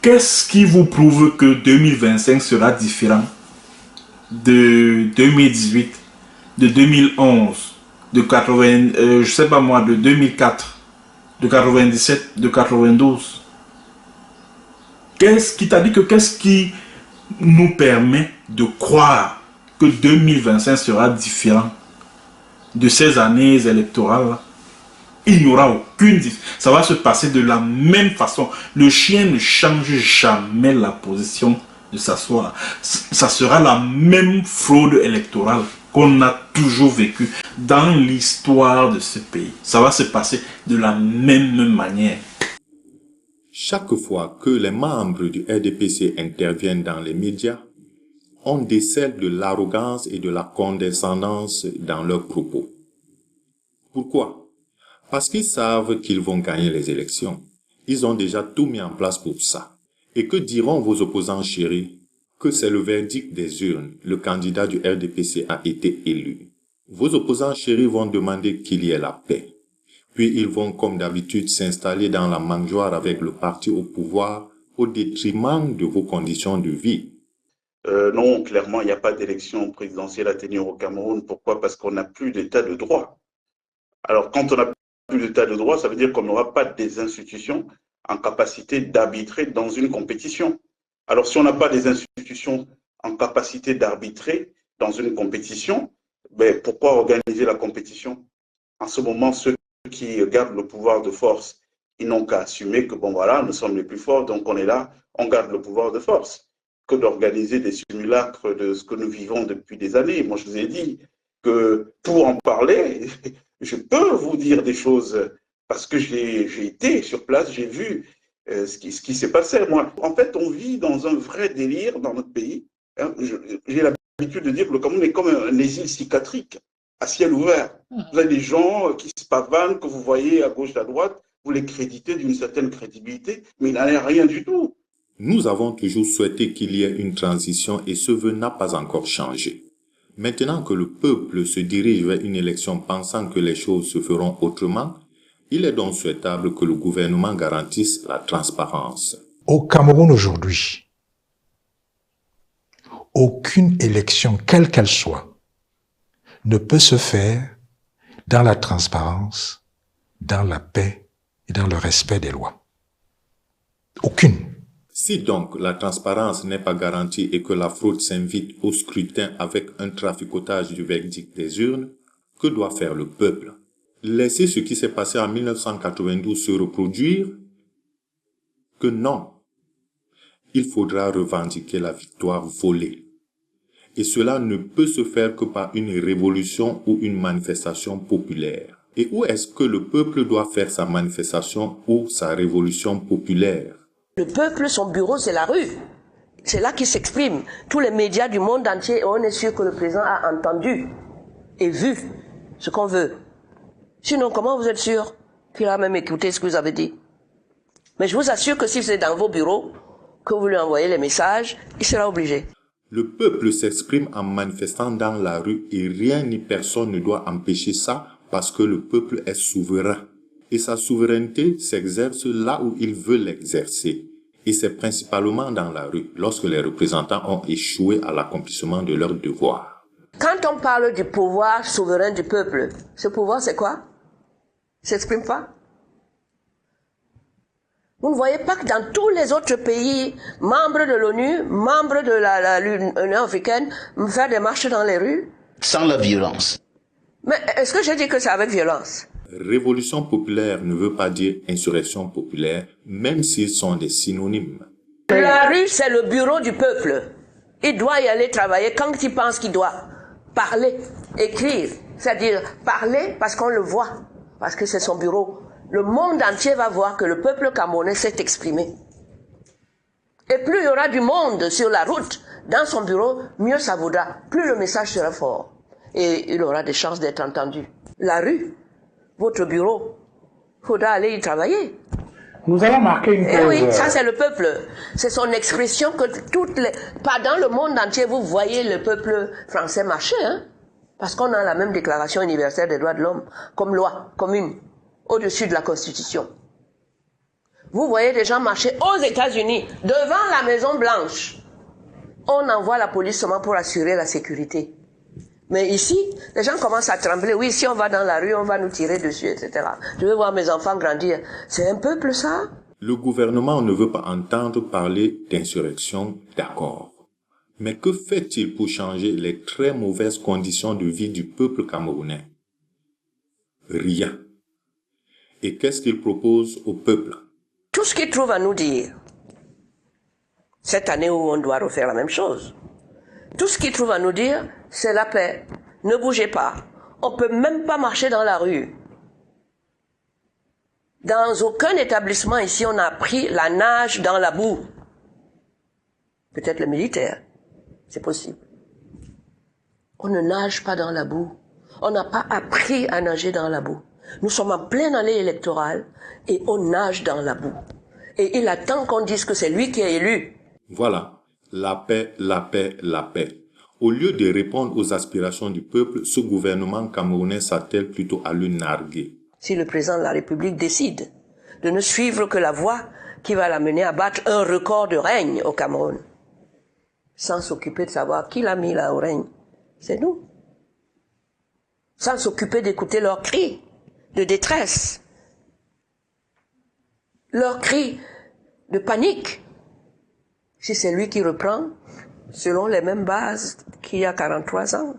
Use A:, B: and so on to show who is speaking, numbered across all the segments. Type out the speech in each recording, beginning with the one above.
A: Qu'est-ce qui vous prouve que 2025 sera différent de 2018, de 2011, de 80, je sais pas moi, de 2004, de 97, de 92? Qu'est-ce qui t'a dit que qu'est-ce qui nous permet de croire que 2025 sera différent de ces années électorales? Il n'y aura aucune différence. Ça va se passer de la même façon. Le chien ne change jamais la position de s'asseoir. Ça sera la même fraude électorale qu'on a toujours vécue dans l'histoire de ce pays. Ça va se passer de la même manière.
B: Chaque fois que les membres du RDPC interviennent dans les médias, on décèle de l'arrogance et de la condescendance dans leurs propos. Pourquoi? Parce qu'ils savent qu'ils vont gagner les élections. Ils ont déjà tout mis en place pour ça. Et que diront vos opposants chéris? Que c'est le verdict des urnes. Le candidat du RDPC a été élu. Vos opposants chéris vont demander qu'il y ait la paix. Puis ils vont, comme d'habitude, s'installer dans la mangeoire avec le parti au pouvoir au détriment de vos conditions de vie.
C: Non, clairement, il n'y a pas d'élection présidentielle à tenir au Cameroun. Pourquoi? Parce qu'on n'a plus d'état de droit. Alors, quand on n'a plus d'état de droit, ça veut dire qu'on n'aura pas des institutions en capacité d'arbitrer dans une compétition. Alors, si on n'a pas des institutions en capacité d'arbitrer dans une compétition, ben, pourquoi organiser la compétition? En ce moment, ceux qui gardent le pouvoir de force, ils n'ont qu'à assumer que, bon, voilà, nous sommes les plus forts, donc on est là, on garde le pouvoir de force, que d'organiser des simulacres de ce que nous vivons depuis des années. Moi, je vous ai dit que pour en parler, je peux vous dire des choses parce que j'ai été sur place, j'ai vu ce qui s'est passé. Moi, en fait, on vit dans un vrai délire dans notre pays. Hein. J'ai l'habitude de dire que le Cameroun est comme un asile psychiatrique à ciel ouvert. Vous avez des gens qui se pavanent, que vous voyez à gauche, à droite, vous les créditez d'une certaine crédibilité, mais il n'en est rien du tout.
B: Nous avons toujours souhaité qu'il y ait une transition et ce vœu n'a pas encore changé. Maintenant que le peuple se dirige vers une élection pensant que les choses se feront autrement, il est donc souhaitable que le gouvernement garantisse la transparence.
D: Au Cameroun aujourd'hui, aucune élection, quelle qu'elle soit, ne peut se faire dans la transparence, dans la paix et dans le respect des lois. Aucune.
B: Si donc la transparence n'est pas garantie et que la fraude s'invite au scrutin avec un traficotage du verdict des urnes, que doit faire le peuple? Laisser ce qui s'est passé en 1992 se reproduire? Que non. Il faudra revendiquer la victoire volée. Et cela ne peut se faire que par une révolution ou une manifestation populaire. Et où est-ce que le peuple doit faire sa manifestation ou sa révolution populaire?
E: Le peuple, son bureau, c'est la rue. C'est là qu'il s'exprime. Tous les médias du monde entier, on est sûr que le président a entendu et vu ce qu'on veut. Sinon, comment vous êtes sûr qu'il a même écouté ce que vous avez dit? Mais je vous assure que si c'est dans vos bureaux, que vous lui envoyez les messages, il sera obligé.
B: Le peuple s'exprime en manifestant dans la rue et rien ni personne ne doit empêcher ça parce que le peuple est souverain. Et sa souveraineté s'exerce là où il veut l'exercer. Et c'est principalement dans la rue, lorsque les représentants ont échoué à l'accomplissement de leurs devoirs.
E: Quand on parle du pouvoir souverain du peuple, ce pouvoir c'est quoi? Il s'exprime pas? Vous ne voyez pas que dans tous les autres pays, membres de l'ONU, membres de l'Union africaine, faire des marches dans les rues?
F: Sans la violence.
E: Mais est-ce que je dis que c'est avec violence?
B: Révolution populaire ne veut pas dire insurrection populaire, même s'ils sont des synonymes.
E: La rue, c'est le bureau du peuple. Il doit y aller travailler quand il pense qu'il doit parler, écrire. C'est-à-dire parler parce qu'on le voit, parce que c'est son bureau. Le monde entier va voir que le peuple camerounais s'est exprimé. Et plus il y aura du monde sur la route, dans son bureau, mieux ça vaudra. Plus le message sera fort. Et il aura des chances d'être entendu. La rue, votre bureau, il faudra aller y travailler.
G: Nous allons marquer une pause.
E: Eh oui, ça c'est le peuple. C'est son expression que pas dans le monde entier, vous voyez le peuple français marcher, hein. Parce qu'on a la même déclaration universelle des droits de l'homme, comme loi commune, au-dessus de la Constitution. Vous voyez des gens marcher aux États-Unis, devant la Maison Blanche. On envoie la police seulement pour assurer la sécurité. Mais ici, les gens commencent à trembler. Oui, si on va dans la rue, on va nous tirer dessus, etc. Je veux voir mes enfants grandir. C'est un peuple, ça?
B: Le gouvernement ne veut pas entendre parler d'insurrection, d'accord. Mais que fait-il pour changer les très mauvaises conditions de vie du peuple camerounais? Rien. Et qu'est-ce qu'il propose au peuple?
E: Tout ce qu'il trouve à nous dire. Cette année où on doit refaire la même chose. Tout ce qu'il trouve à nous dire, c'est la paix. Ne bougez pas. On ne peut même pas marcher dans la rue. Dans aucun établissement ici, on a appris la nage dans la boue. Peut-être le militaire. C'est possible. On ne nage pas dans la boue. On n'a pas appris à nager dans la boue. Nous sommes en pleine année électorale et on nage dans la boue. Et il attend qu'on dise que c'est lui qui est élu.
B: Voilà, la paix, la paix, la paix. Au lieu de répondre aux aspirations du peuple, ce gouvernement camerounais s'attelle plutôt à le narguer.
E: Si le président de la République décide de ne suivre que la voie qui va l'amener à battre un record de règne au Cameroun, sans s'occuper de savoir qui l'a mis là au règne, c'est nous. Sans s'occuper d'écouter leurs cris de détresse, leurs cris de panique. Si c'est lui qui reprend, selon les mêmes bases qu'il y a 43 ans,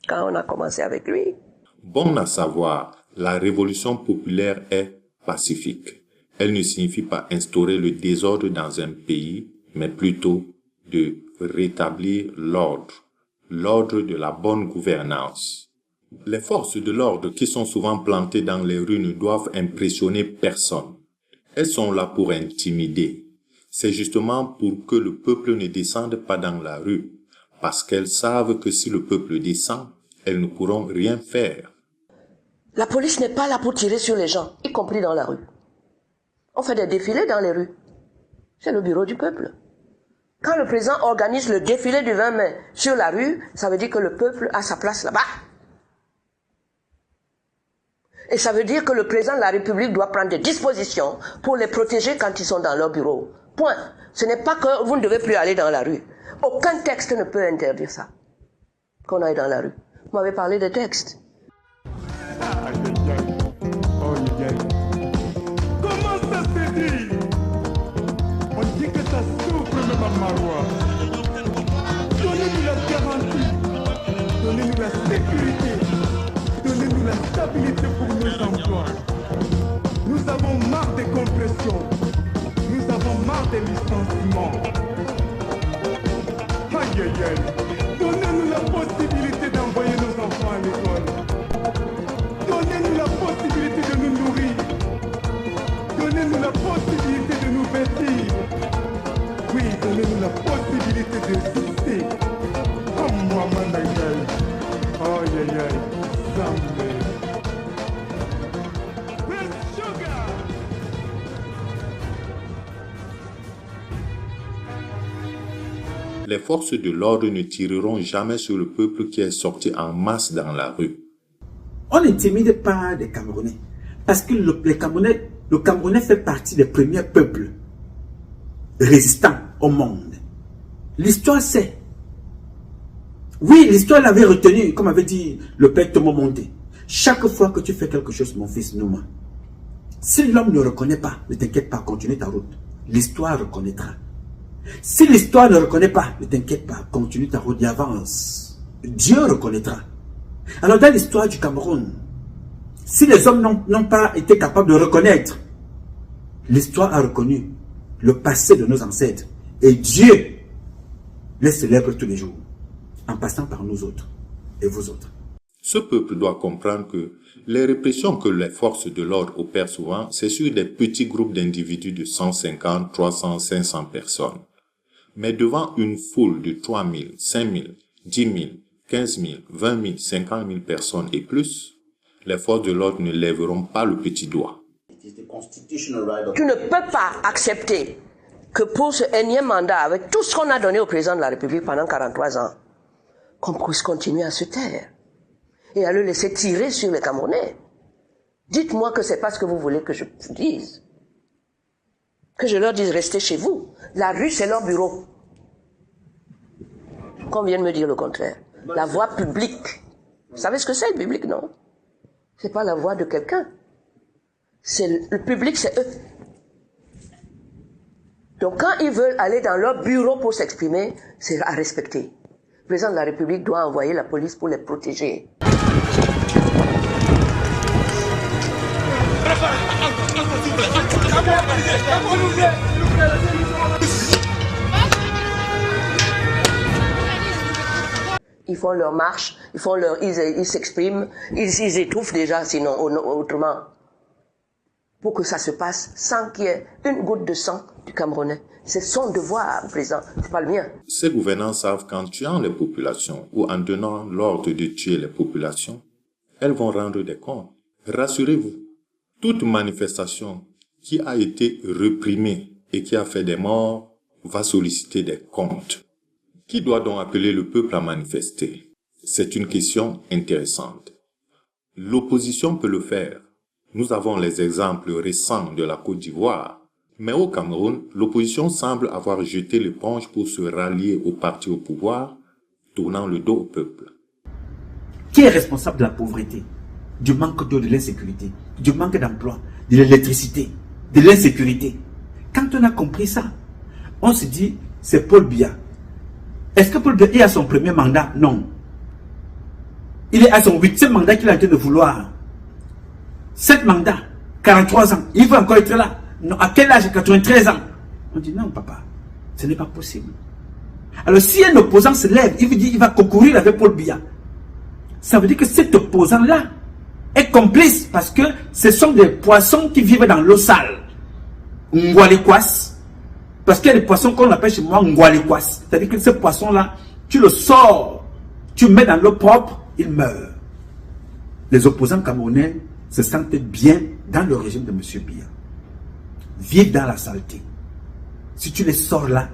E: quand on a commencé avec lui.
B: Bon à savoir, la révolution populaire est pacifique. Elle ne signifie pas instaurer le désordre dans un pays, mais plutôt de rétablir l'ordre de la bonne gouvernance. Les forces de l'ordre qui sont souvent plantées dans les rues ne doivent impressionner personne. Elles sont là pour intimider. C'est justement pour que le peuple ne descende pas dans la rue, parce qu'elles savent que si le peuple descend, elles ne pourront rien faire.
E: La police n'est pas là pour tirer sur les gens, y compris dans la rue. On fait des défilés dans les rues. C'est le bureau du peuple. Quand le président organise le défilé du 20 mai sur la rue, ça veut dire que le peuple a sa place là-bas. Et ça veut dire que le président de la République doit prendre des dispositions pour les protéger quand ils sont dans leur bureau. Point. Ce n'est pas que vous ne devez plus aller dans la rue. Aucun texte ne peut interdire ça. Qu'on aille dans la rue. Vous m'avez parlé de textes.
F: Comment ça se dit? On dit que ça souffre même à Marois. Donnez-nous la garantie. Donnez-nous la sécurité. Donnez-nous la stabilité pour nos emplois. Nous avons marre des compressions. Nous avons marre des licenciements. Aïe aïe aïe. Donnez-nous la possibilité d'envoyer nos enfants à l'école. Donnez-nous la possibilité de nous nourrir. Donnez-nous la possibilité de nous vêtir. Oui, donnez-nous la possibilité d'exister. Oh moi, man, aïe aïe. Aïe aïe aïe. Zambé.
B: Les forces de l'ordre ne tireront jamais sur le peuple qui est sorti en masse dans la rue.
H: On n'intimide pas les Camerounais. Parce que le Camerounais fait partie des premiers peuples résistants au monde. L'histoire sait. Oui, l'histoire l'avait retenu, comme avait dit le père Thomas Monté. Chaque fois que tu fais quelque chose, mon fils Nouma, si l'homme ne reconnaît pas, ne t'inquiète pas, continue ta route. L'histoire reconnaîtra. Si l'histoire ne reconnaît pas, ne t'inquiète pas, continue ta route et avance. Dieu reconnaîtra. Alors dans l'histoire du Cameroun, si les hommes n'ont pas été capables de reconnaître, l'histoire a reconnu le passé de nos ancêtres. Et Dieu les célèbre tous les jours, en passant par nous autres et vous autres.
B: Ce peuple doit comprendre que les répressions que les forces de l'ordre opèrent souvent, c'est sur des petits groupes d'individus de 150, 300, 500 personnes. Mais devant une foule de 3 000, 5 000, 10 000, 15 000, 20 000, 50 000 personnes et plus, les forces de l'ordre ne lèveront pas le petit doigt.
E: Tu ne peux pas accepter que pour ce énième mandat, avec tout ce qu'on a donné au président de la République pendant 43 ans, qu'on puisse continuer à se taire et à le laisser tirer sur les Camerounais. Dites-moi que c'est pas ce que vous voulez que je vous dise. que je leur dise restez chez vous. La rue, c'est leur bureau. Qu'on vient de me dire le contraire. La voie publique. Vous savez ce que c'est le public, non? C'est pas la voix de quelqu'un. C'est le public, c'est eux. Donc quand ils veulent aller dans leur bureau pour s'exprimer, c'est à respecter. Le président de la République doit envoyer la police pour les protéger. Ils font leur marche, ils s'expriment, ils étouffent déjà, sinon autrement. Pour que ça se passe sans qu'il y ait une goutte de sang du Camerounais. C'est son devoir, président, c'est pas le mien.
B: Ces gouvernants savent qu'en tuant les populations ou en donnant l'ordre de tuer les populations, elles vont rendre des comptes. Rassurez-vous, toute manifestation qui a été réprimée et qui a fait des morts va solliciter des comptes. Qui doit donc appeler le peuple à manifester? C'est une question intéressante. L'opposition peut le faire. Nous avons les exemples récents de la Côte d'Ivoire. Mais au Cameroun, l'opposition semble avoir jeté l'éponge pour se rallier au parti au pouvoir, tournant le dos au peuple.
H: Qui est responsable de la pauvreté, du manque d'eau, de l'insécurité, du manque d'emploi, de l'électricité, de l'insécurité? Quand on a compris ça, on se dit, c'est Paul Biya. Est-ce que Paul Biya est à son premier mandat? Non. Il est à son 8e mandat qu'il est en train de vouloir. 7 mandats, 43 ans, il va encore être là. Non, à quel âge? 93 ans. On dit non, papa, ce n'est pas possible. Alors si un opposant se lève, il veut dire qu'il va concourir avec Paul Biya. Ça veut dire que cet opposant-là est complice parce que ce sont des poissons qui vivent dans l'eau sale. Ngwalikwas. Parce qu'il y a des poissons qu'on appelle chez moi Ngwalikwas. C'est-à-dire que ce poisson-là, tu le sors, tu le mets dans l'eau propre, il meurt. Les opposants camerounais se sentent bien dans le régime de M. Biya. Vivent dans la saleté. Si tu les sors là,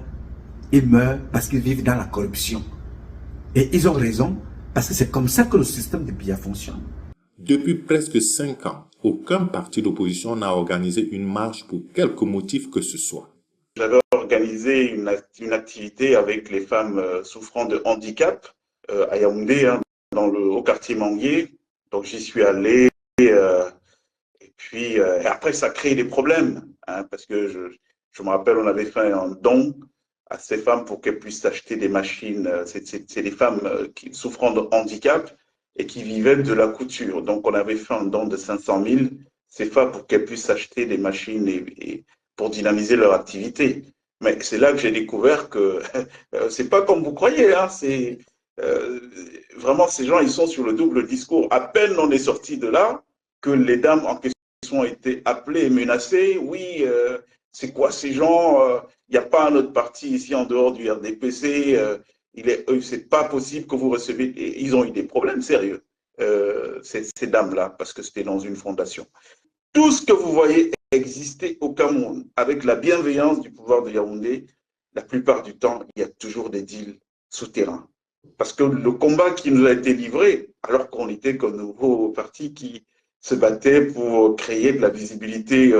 H: ils meurent parce qu'ils vivent dans la corruption. Et ils ont raison, parce que c'est comme ça que le système de Biya fonctionne.
B: Depuis presque 5 ans, aucun parti d'opposition n'a organisé une marche pour quelque motif que ce soit.
C: J'avais organisé une activité avec les femmes souffrant de handicap à Yaoundé, hein, au quartier Manguier. Donc j'y suis allé. Et puis après, ça crée des problèmes, hein, parce que je me rappelle, on avait fait un don à ces femmes pour qu'elles puissent acheter des machines. C'est des femmes qui souffrant de handicap et qui vivaient de la couture. Donc, on avait fait un don de 500 000 CFA pour qu'elles puissent acheter des machines et pour dynamiser leur activité. Mais c'est là que j'ai découvert que c'est pas comme vous croyez, hein, c'est vraiment ces gens, ils sont sur le double discours. À peine on est sorti de là que les dames en question ont été appelées et menacées. Oui, c'est quoi ces gens? Il n'y a pas un autre parti ici en dehors du RDPC. C'est pas possible que vous recevez. Et ils ont eu des problèmes sérieux, ces dames-là, parce que c'était dans une fondation. Tout ce que vous voyez exister au Cameroun, avec la bienveillance du pouvoir de Yaoundé, la plupart du temps, il y a toujours des deals souterrains. Parce que le combat qui nous a été livré, alors qu'on était comme nouveau parti qui se battait pour créer de la visibilité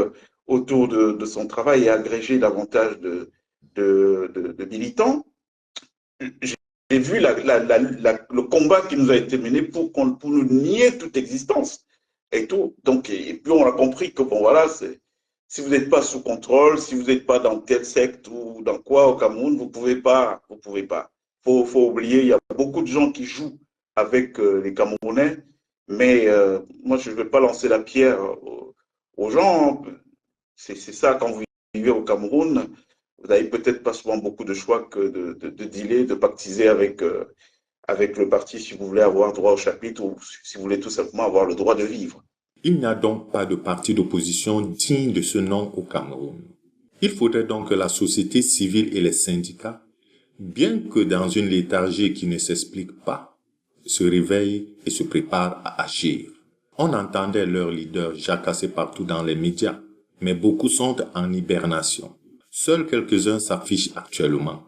C: autour de son travail et agréger davantage de militants, j'ai vu le combat qui nous a été mené pour nous nier toute existence et tout. Donc, et puis on a compris que bon voilà, si vous n'êtes pas sous contrôle, si vous n'êtes pas dans tel secte ou dans quoi au Cameroun, vous pouvez pas. Faut oublier, il y a beaucoup de gens qui jouent avec les Camerounais, mais moi je ne vais pas lancer la pierre aux gens. C'est ça, quand vous vivez au Cameroun, vous n'avez peut-être pas souvent beaucoup de choix que de dealer, de pactiser avec le parti si vous voulez avoir droit au chapitre ou si vous voulez tout simplement avoir le droit de vivre.
B: Il n'y a donc pas de parti d'opposition digne de ce nom au Cameroun. Il faudrait donc que la société civile et les syndicats, bien que dans une léthargie qui ne s'explique pas, se réveillent et se préparent à agir. On entendait leurs leaders jacasser partout dans les médias, mais beaucoup sont en hibernation. Seuls quelques-uns s'affichent actuellement.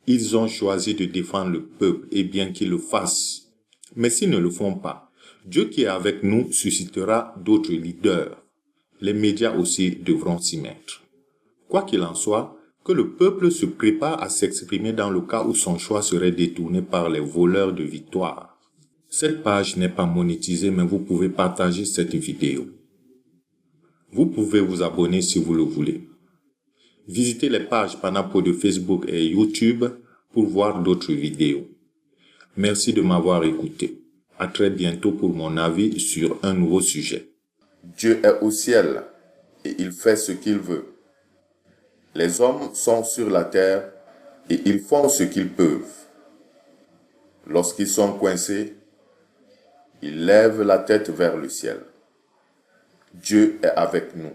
B: Ils ont choisi de défendre le peuple et bien qu'ils le fassent. Mais s'ils ne le font pas, Dieu qui est avec nous suscitera d'autres leaders. Les médias aussi devront s'y mettre. Quoi qu'il en soit, que le peuple se prépare à s'exprimer dans le cas où son choix serait détourné par les voleurs de victoire. Cette page n'est pas monétisée, mais vous pouvez partager cette vidéo. Vous pouvez vous abonner si vous le voulez. Visitez les pages Panapo de Facebook et YouTube pour voir d'autres vidéos. Merci de m'avoir écouté. À très bientôt pour mon avis sur un nouveau sujet.
I: Dieu est au ciel et il fait ce qu'il veut. Les hommes sont sur la terre et ils font ce qu'ils peuvent. Lorsqu'ils sont coincés, ils lèvent la tête vers le ciel. Dieu est avec nous.